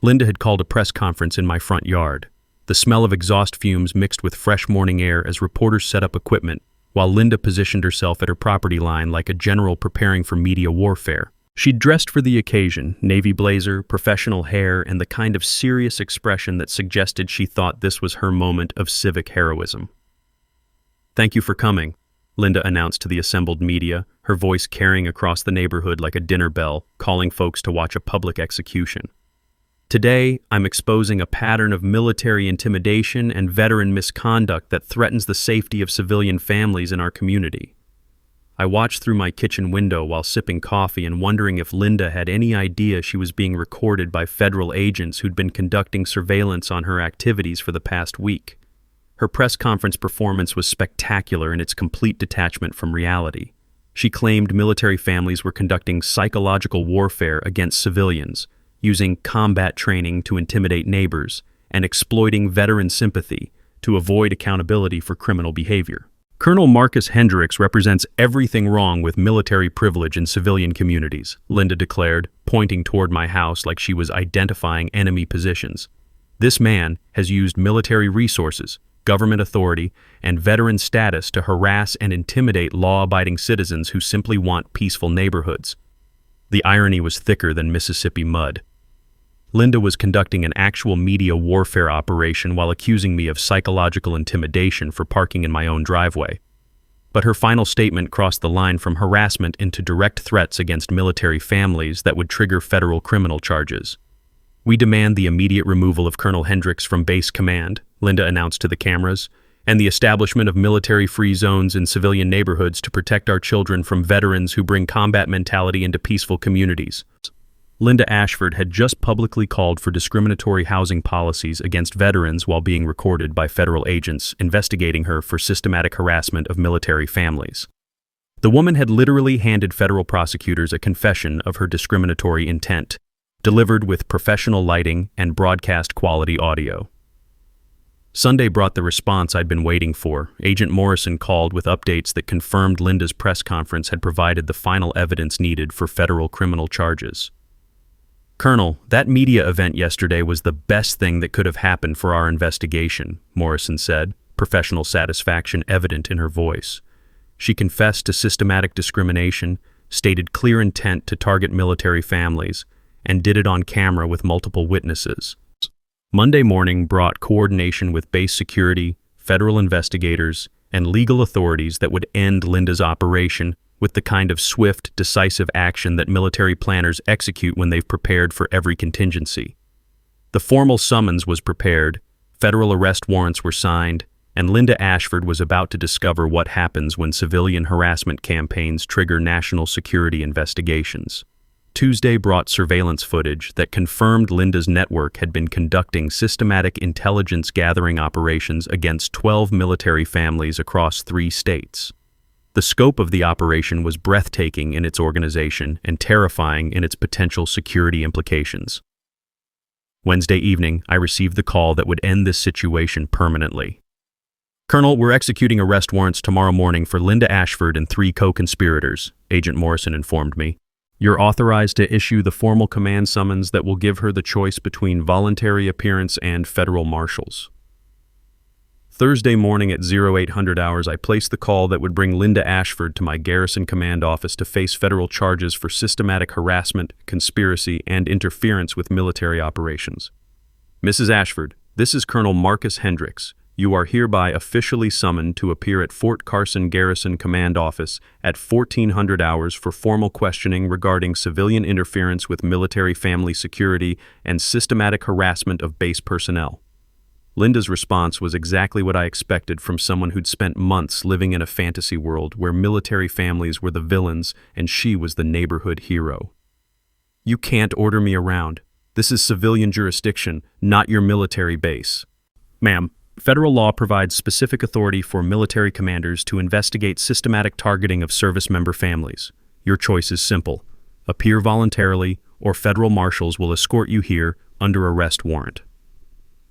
Linda had called a press conference in my front yard. The smell of exhaust fumes mixed with fresh morning air as reporters set up equipment, while Linda positioned herself at her property line like a general preparing for media warfare. She'd dressed for the occasion, navy blazer, professional hair, and the kind of serious expression that suggested she thought this was her moment of civic heroism. "Thank you for coming," Linda announced to the assembled media, her voice carrying across the neighborhood like a dinner bell, calling folks to watch a public execution. "Today, I'm exposing a pattern of military intimidation and veteran misconduct that threatens the safety of civilian families in our community." I watched through my kitchen window while sipping coffee and wondering if Linda had any idea she was being recorded by federal agents who'd been conducting surveillance on her activities for the past week. Her press conference performance was spectacular in its complete detachment from reality. She claimed military families were conducting psychological warfare against civilians, using combat training to intimidate neighbors, and exploiting veteran sympathy to avoid accountability for criminal behavior. "Colonel Marcus Hendricks represents everything wrong with military privilege in civilian communities," Linda declared, pointing toward my house like she was identifying enemy positions. "This man has used military resources, government authority, and veteran status to harass and intimidate law-abiding citizens who simply want peaceful neighborhoods." The irony was thicker than Mississippi mud. Linda was conducting an actual media warfare operation while accusing me of psychological intimidation for parking in my own driveway. But her final statement crossed the line from harassment into direct threats against military families that would trigger federal criminal charges. "We demand the immediate removal of Colonel Hendricks from base command," Linda announced to the cameras, "and the establishment of military-free zones in civilian neighborhoods to protect our children from veterans who bring combat mentality into peaceful communities." Linda Ashford had just publicly called for discriminatory housing policies against veterans while being recorded by federal agents investigating her for systematic harassment of military families. The woman had literally handed federal prosecutors a confession of her discriminatory intent, delivered with professional lighting and broadcast-quality audio. Sunday brought the response I'd been waiting for. Agent Morrison called with updates that confirmed Linda's press conference had provided the final evidence needed for federal criminal charges. "Colonel, that media event yesterday was the best thing that could have happened for our investigation," Morrison said, professional satisfaction evident in her voice. She confessed to systematic discrimination, stated clear intent to target military families, and did it on camera with multiple witnesses. Monday morning brought coordination with base security, federal investigators, and legal authorities that would end Linda's operation with the kind of swift, decisive action that military planners execute when they've prepared for every contingency. The formal summons was prepared, federal arrest warrants were signed, and Linda Ashford was about to discover what happens when civilian harassment campaigns trigger national security investigations. Tuesday brought surveillance footage that confirmed Linda's network had been conducting systematic intelligence gathering operations against 12 military families across 3 states. The scope of the operation was breathtaking in its organization and terrifying in its potential security implications. Wednesday evening, I received the call that would end this situation permanently. "Colonel, we're executing arrest warrants tomorrow morning for Linda Ashford and 3 co-conspirators," Agent Morrison informed me. "You're authorized to issue the formal command summons that will give her the choice between voluntary appearance and federal marshals." Thursday morning at 0800 hours, I placed the call that would bring Linda Ashford to my Garrison Command office to face federal charges for systematic harassment, conspiracy, and interference with military operations. "Mrs. Ashford, this is Colonel Marcus Hendricks, You are hereby officially summoned to appear at Fort Carson Garrison Command Office at 1400 hours for formal questioning regarding civilian interference with military family security and systematic harassment of base personnel. Linda's response was exactly what I expected from someone who'd spent months living in a fantasy world where military families were the villains and she was the neighborhood hero. You can't order me around. This is civilian jurisdiction, not your military base. Ma'am, federal law provides specific authority for military commanders to investigate systematic targeting of service member families. Your choice is simple. Appear voluntarily, or federal marshals will escort you here under arrest warrant.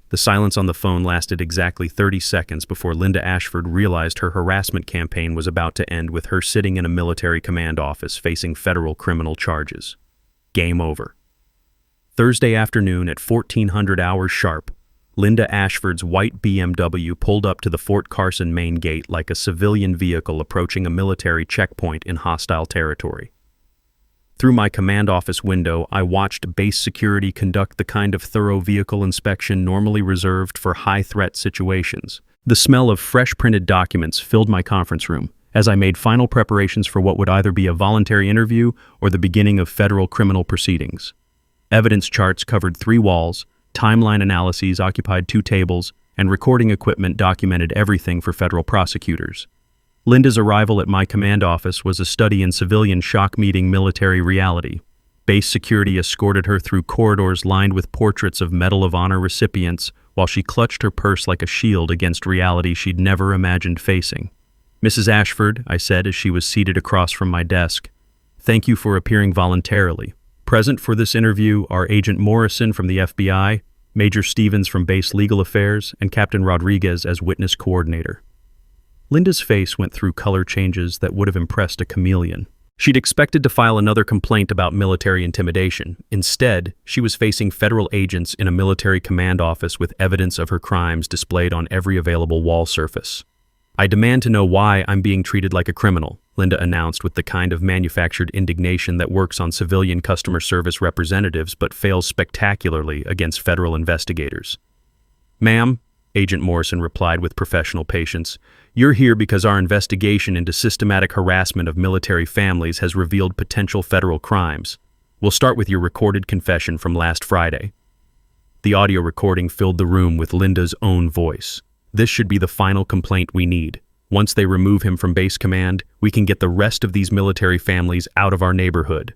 The silence on the phone lasted exactly 30 seconds before Linda Ashford realized her harassment campaign was about to end with her sitting in a military command office facing federal criminal charges. Game over. Thursday afternoon at 1400 hours sharp, Linda Ashford's white BMW pulled up to the Fort Carson main gate like a civilian vehicle approaching a military checkpoint in hostile territory. Through my command office window, I watched base security conduct the kind of thorough vehicle inspection normally reserved for high-threat situations. The smell of fresh printed documents filled my conference room as I made final preparations for what would either be a voluntary interview or the beginning of federal criminal proceedings. Evidence charts covered 3 walls, timeline analyses occupied 2 tables, and recording equipment documented everything for federal prosecutors. Linda's arrival at my command office was a study in civilian shock-meeting military reality. Base security escorted her through corridors lined with portraits of Medal of Honor recipients while she clutched her purse like a shield against reality she'd never imagined facing. "Mrs. Ashford," I said as she was seated across from my desk, "thank you for appearing voluntarily. Present for this interview are Agent Morrison from the FBI, Major Stevens from Base Legal Affairs, and Captain Rodriguez as witness coordinator." Linda's face went through color changes that would have impressed a chameleon. She'd expected to file another complaint about military intimidation. Instead, she was facing federal agents in a military command office with evidence of her crimes displayed on every available wall surface. "I demand to know why I'm being treated like a criminal," Linda announced with the kind of manufactured indignation that works on civilian customer service representatives but fails spectacularly against federal investigators. "Ma'am," Agent Morrison replied with professional patience, "you're here because our investigation into systematic harassment of military families has revealed potential federal crimes. We'll start with your recorded confession from last Friday." The audio recording filled the room with Linda's own voice. This should be the final complaint we need. Once they remove him from base command, we can get the rest of these military families out of our neighborhood.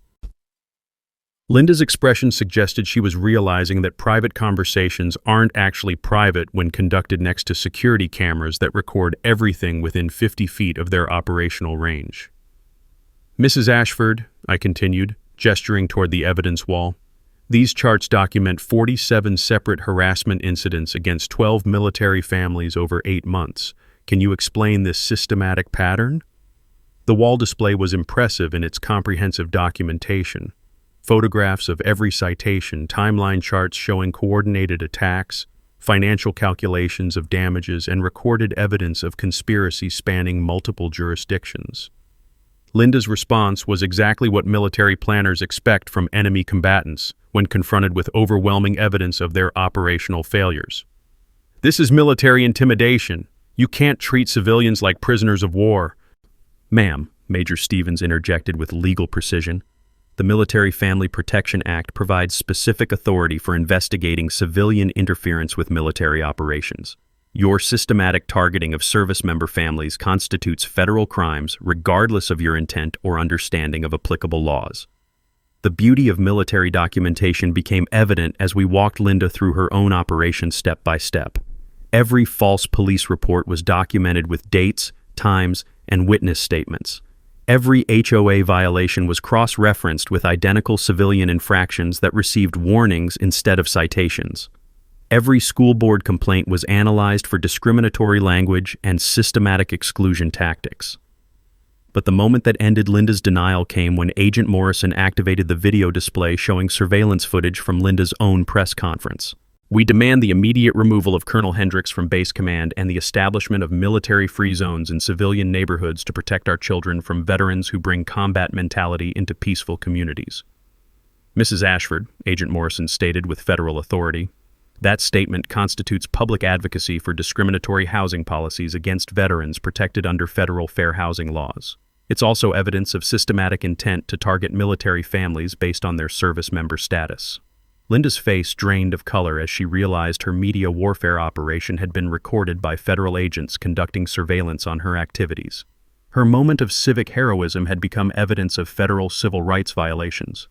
Linda's expression suggested she was realizing that private conversations aren't actually private when conducted next to security cameras that record everything within 50 feet of their operational range. "Mrs. Ashford," I continued, gesturing toward the evidence wall, "these charts document 47 separate harassment incidents against 12 military families over 8 months. Can you explain this systematic pattern?" The wall display was impressive in its comprehensive documentation. Photographs of every citation, timeline charts showing coordinated attacks, financial calculations of damages, and recorded evidence of conspiracy spanning multiple jurisdictions. Linda's response was exactly what military planners expect from enemy combatants when confronted with overwhelming evidence of their operational failures. "This is military intimidation. You can't treat civilians like prisoners of war." "Ma'am," Major Stevens interjected with legal precision, "the Military Family Protection Act provides specific authority for investigating civilian interference with military operations. Your systematic targeting of service member families constitutes federal crimes regardless of your intent or understanding of applicable laws." The beauty of military documentation became evident as we walked Linda through her own operation step by step. Every false police report was documented with dates, times, and witness statements. Every HOA violation was cross-referenced with identical civilian infractions that received warnings instead of citations. Every school board complaint was analyzed for discriminatory language and systematic exclusion tactics. But the moment that ended Linda's denial came when Agent Morrison activated the video display showing surveillance footage from Linda's own press conference. "We demand the immediate removal of Colonel Hendricks from base command and the establishment of military-free zones in civilian neighborhoods to protect our children from veterans who bring combat mentality into peaceful communities." "Mrs. Ashford," Agent Morrison stated with federal authority, That statement constitutes public advocacy for discriminatory housing policies against veterans protected under federal fair housing laws. It's also evidence of systematic intent to target military families based on their service member status. Linda's face drained of color as she realized her media warfare operation had been recorded by federal agents conducting surveillance on her activities. Her moment of civic heroism had become evidence of federal civil rights violations.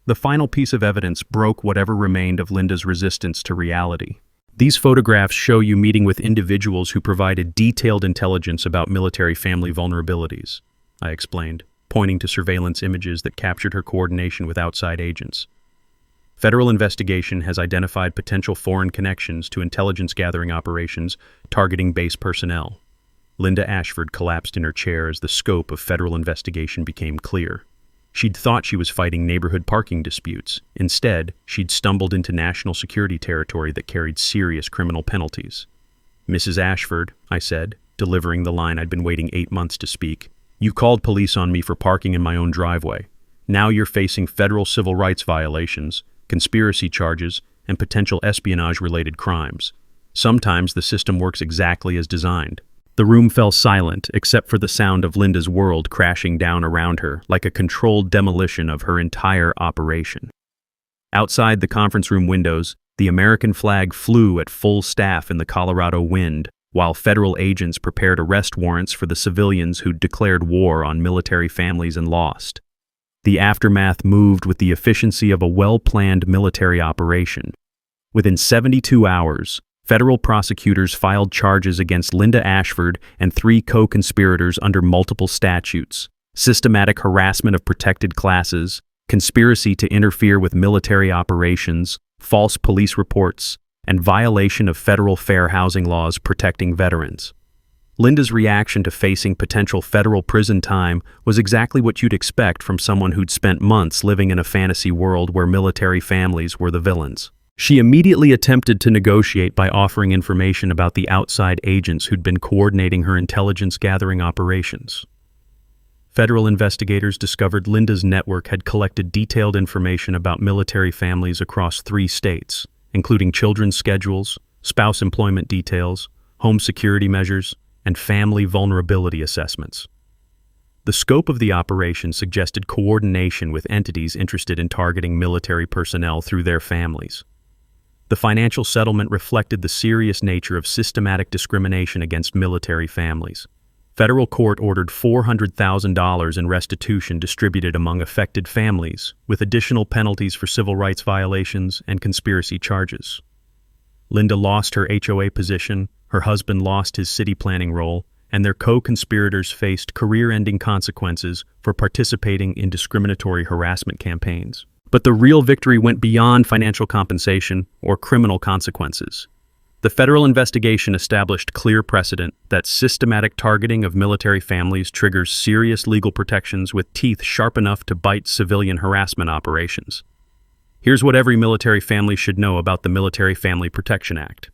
The final piece of evidence broke whatever remained of Linda's resistance to reality. These photographs show you meeting with individuals who provided detailed intelligence about military family vulnerabilities, I explained, pointing to surveillance images that captured her coordination with outside agents. Federal investigation has identified potential foreign connections to intelligence-gathering operations targeting base personnel. Linda Ashford collapsed in her chair as the scope of federal investigation became clear. She'd thought she was fighting neighborhood parking disputes. Instead, she'd stumbled into national security territory that carried serious criminal penalties. "Mrs. Ashford," I said, delivering the line I'd been waiting 8 months to speak, "you called police on me for parking in my own driveway. Now you're facing federal civil rights violations, conspiracy charges, and potential espionage-related crimes. Sometimes the system works exactly as designed." The room fell silent, except for the sound of Linda's world crashing down around her, like a controlled demolition of her entire operation. Outside the conference room windows, the American flag flew at full staff in the Colorado wind, while federal agents prepared arrest warrants for the civilians who'd declared war on military families and lost. The aftermath moved with the efficiency of a well-planned military operation. Within 72 hours, federal prosecutors filed charges against Linda Ashford and 3 co-conspirators under multiple statutes: systematic harassment of protected classes, conspiracy to interfere with military operations, false police reports, and violation of federal fair housing laws protecting veterans. Linda's reaction to facing potential federal prison time was exactly what you'd expect from someone who'd spent months living in a fantasy world where military families were the villains. She immediately attempted to negotiate by offering information about the outside agents who'd been coordinating her intelligence-gathering operations. Federal investigators discovered Linda's network had collected detailed information about military families across 3 states, including children's schedules, spouse employment details, home security measures, and family vulnerability assessments. The scope of the operation suggested coordination with entities interested in targeting military personnel through their families. The financial settlement reflected the serious nature of systematic discrimination against military families. Federal court ordered $400,000 in restitution distributed among affected families, with additional penalties for civil rights violations and conspiracy charges. Linda lost her HOA position, her husband lost his city planning role, and their co-conspirators faced career-ending consequences for participating in discriminatory harassment campaigns. But the real victory went beyond financial compensation or criminal consequences. The federal investigation established clear precedent that systematic targeting of military families triggers serious legal protections with teeth sharp enough to bite civilian harassment operations. Here's what every military family should know about the Military Family Protection Act.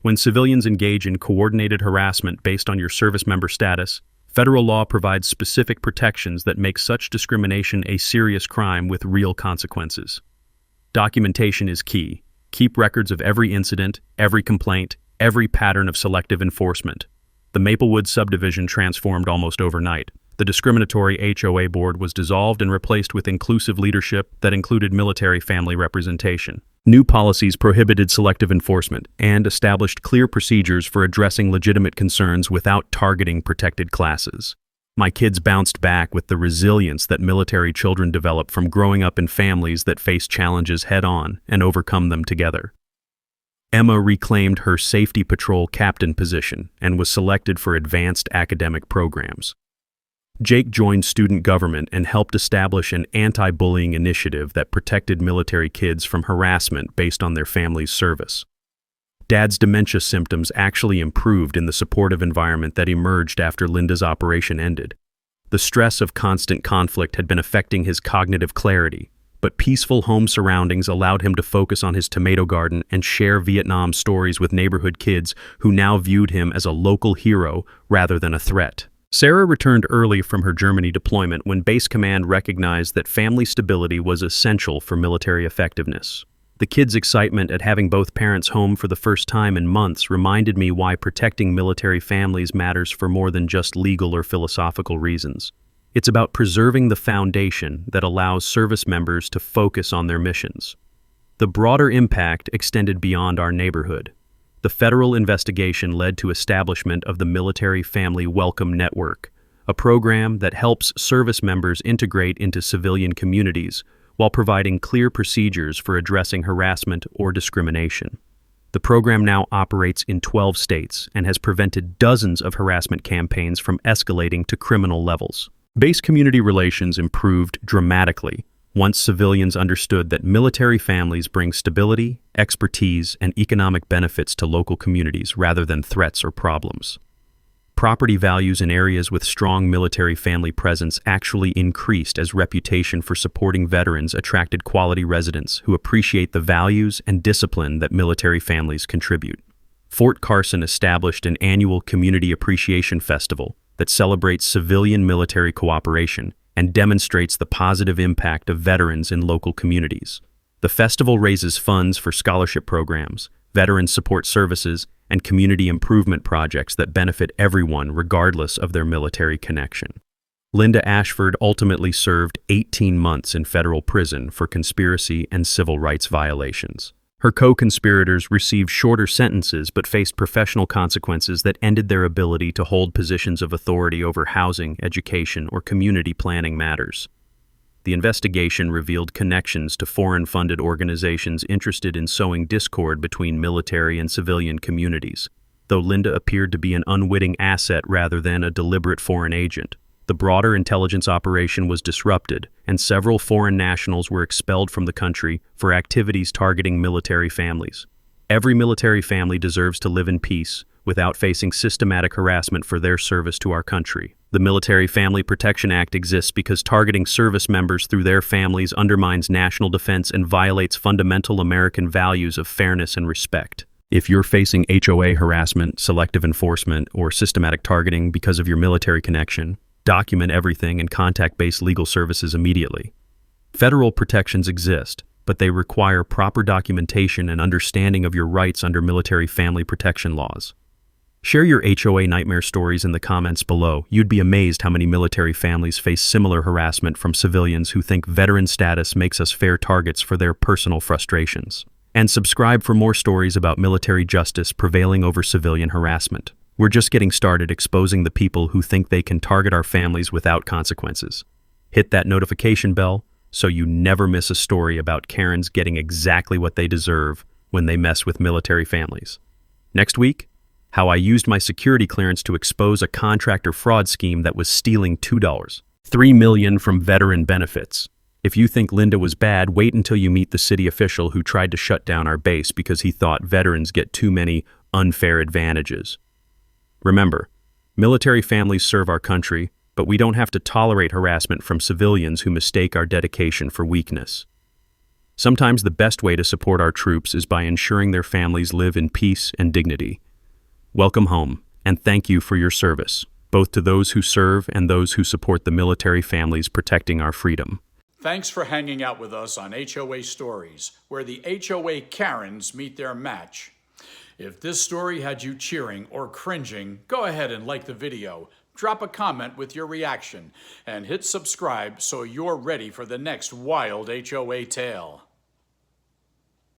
When civilians engage in coordinated harassment based on your service member status, federal law provides specific protections that make such discrimination a serious crime with real consequences. Documentation is key. Keep records of every incident, every complaint, every pattern of selective enforcement. The Maplewood subdivision transformed almost overnight. The discriminatory HOA board was dissolved and replaced with inclusive leadership that included military family representation. New policies prohibited selective enforcement and established clear procedures for addressing legitimate concerns without targeting protected classes. My kids bounced back with the resilience that military children develop from growing up in families that face challenges head-on and overcome them together. Emma reclaimed her safety patrol captain position and was selected for advanced academic programs. Jake joined student government and helped establish an anti-bullying initiative that protected military kids from harassment based on their family's service. Dad's dementia symptoms actually improved in the supportive environment that emerged after Linda's operation ended. The stress of constant conflict had been affecting his cognitive clarity, but peaceful home surroundings allowed him to focus on his tomato garden and share Vietnam stories with neighborhood kids who now viewed him as a local hero rather than a threat. Sarah returned early from her Germany deployment when Base Command recognized that family stability was essential for military effectiveness. The kids' excitement at having both parents home for the first time in months reminded me why protecting military families matters for more than just legal or philosophical reasons. It's about preserving the foundation that allows service members to focus on their missions. The broader impact extended beyond our neighborhood. The federal investigation led to establishment of the Military Family Welcome Network, a program that helps service members integrate into civilian communities while providing clear procedures for addressing harassment or discrimination. The program now operates in 12 states and has prevented dozens of harassment campaigns from escalating to criminal levels. Base community relations improved dramatically once civilians understood that military families bring stability, expertise, and economic benefits to local communities rather than threats or problems. Property values in areas with strong military family presence actually increased as reputation for supporting veterans attracted quality residents who appreciate the values and discipline that military families contribute. Fort Carson established an annual Community Appreciation Festival that celebrates civilian-military cooperation and demonstrates the positive impact of veterans in local communities. The festival raises funds for scholarship programs, veteran support services, and community improvement projects that benefit everyone regardless of their military connection. Linda Ashford ultimately served 18 months in federal prison for conspiracy and civil rights violations. Her co-conspirators received shorter sentences but faced professional consequences that ended their ability to hold positions of authority over housing, education, or community planning matters. The investigation revealed connections to foreign-funded organizations interested in sowing discord between military and civilian communities. Though Linda appeared to be an unwitting asset rather than a deliberate foreign agent, the broader intelligence operation was disrupted, and several foreign nationals were expelled from the country for activities targeting military families. Every military family deserves to live in peace without facing systematic harassment for their service to our country. The Military Family Protection Act exists because targeting service members through their families undermines national defense and violates fundamental American values of fairness and respect. If you're facing HOA harassment, selective enforcement, or systematic targeting because of your military connection, document everything and contact base legal services immediately. Federal protections exist, but they require proper documentation and understanding of your rights under military family protection laws. Share your HOA nightmare stories in the comments below. You'd be amazed how many military families face similar harassment from civilians who think veteran status makes us fair targets for their personal frustrations. And subscribe for more stories about military justice prevailing over civilian harassment. We're just getting started exposing the people who think they can target our families without consequences. Hit that notification bell so you never miss a story about Karens getting exactly what they deserve when they mess with military families. Next week, how I used my security clearance to expose a contractor fraud scheme that was stealing $3 million from veteran benefits. If you think Linda was bad, wait until you meet the city official who tried to shut down our base because he thought veterans get too many unfair advantages. Remember, military families serve our country, but we don't have to tolerate harassment from civilians who mistake our dedication for weakness. Sometimes the best way to support our troops is by ensuring their families live in peace and dignity. Welcome home, and thank you for your service, both to those who serve and those who support the military families protecting our freedom. Thanks for hanging out with us on HOA Stories, where the HOA Karens meet their match. If this story had you cheering or cringing, go ahead and like the video, drop a comment with your reaction, and hit subscribe so you're ready for the next wild HOA tale.